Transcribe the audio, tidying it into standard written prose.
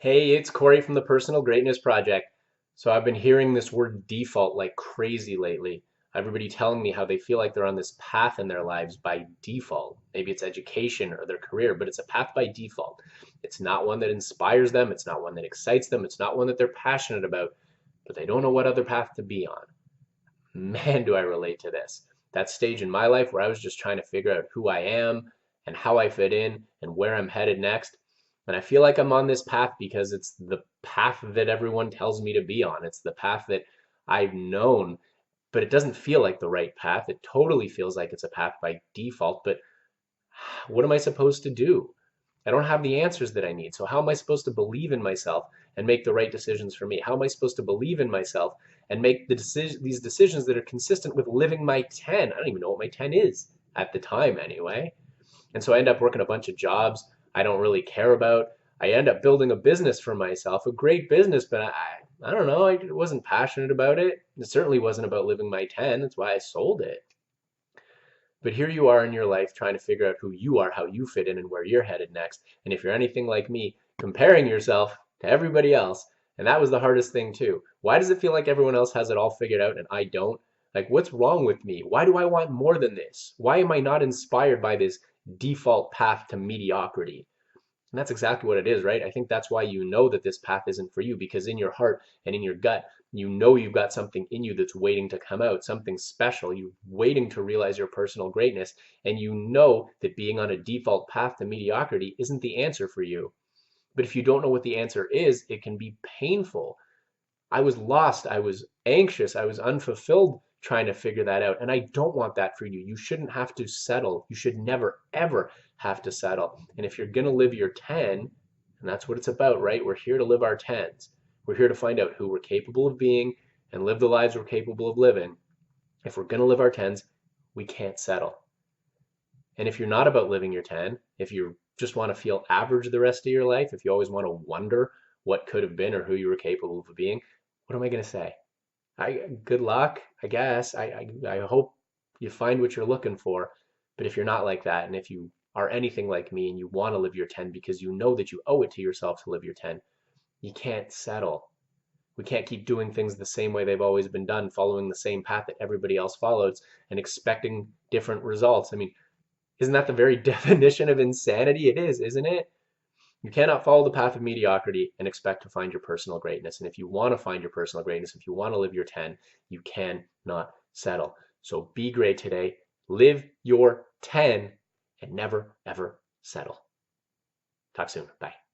Hey, it's Corey from the Personal Greatness Project. So I've been hearing this word default like crazy lately. Everybody telling me how they feel like they're on this path in their lives by default. Maybe it's education or their career, but it's a path by default. It's not one that inspires them. It's not one that excites them. It's not one that they're passionate about, but they don't know what other path to be on. Man, do I relate to this. That stage in my life where I was just trying to figure out who I am and how I fit in and where I'm headed next. And I feel like I'm on this path because it's the path that everyone tells me to be on. It's the path that I've known, but it doesn't feel like the right path. It totally feels like it's a path by default. But what am I supposed to do? I don't have the answers that I need. So how am I supposed to believe in myself and make the right decisions for me? How am I supposed to believe in myself and make these decisions that are consistent with living my 10? I don't even know what my 10 is at the time anyway. And so I end up working a bunch of jobs I don't really care about. I end up building a business for myself, a great business, but I don't know, I wasn't passionate about it. It certainly wasn't about living my 10. That's why I sold it. But here you are in your life trying to figure out who you are, how you fit in, and where you're headed next. And if you're anything like me, comparing yourself to everybody else, and that was the hardest thing too. Why does it feel like everyone else has it all figured out and I don't? Like, what's wrong with me? Why do I want more than this? Why am I not inspired by this default path to mediocrity? And that's exactly what it is, right? I think that's why you know that this path isn't for you, because in your heart and in your gut, you know you've got something in you that's waiting to come out, something special. You're waiting to realize your personal greatness. And you know that being on a default path to mediocrity isn't the answer for you. But if you don't know what the answer is, it can be painful. I was lost. I was anxious. I was unfulfilled trying to figure that out. And I don't want that for you. You shouldn't have to settle. You should never, ever have to settle. And if you're going to live your 10, and that's what it's about, right? We're here to live our 10s. We're here to find out who we're capable of being and live the lives we're capable of living. If we're going to live our 10s, we can't settle. And if you're not about living your 10, if you just want to feel average the rest of your life, if you always want to wonder what could have been or who you were capable of being, what am I going to say? Good luck, I guess. I hope you find what you're looking for. But if you're not like that, and if you are anything like me and you want to live your 10 because you know that you owe it to yourself to live your 10, you can't settle. We can't keep doing things the same way they've always been done, following the same path that everybody else follows and expecting different results. I mean, isn't that the very definition of insanity? It is, isn't it? You cannot follow the path of mediocrity and expect to find your personal greatness. And if you want to find your personal greatness, if you want to live your 10, you cannot settle. So be great today. Live your 10 and never, ever settle. Talk soon. Bye.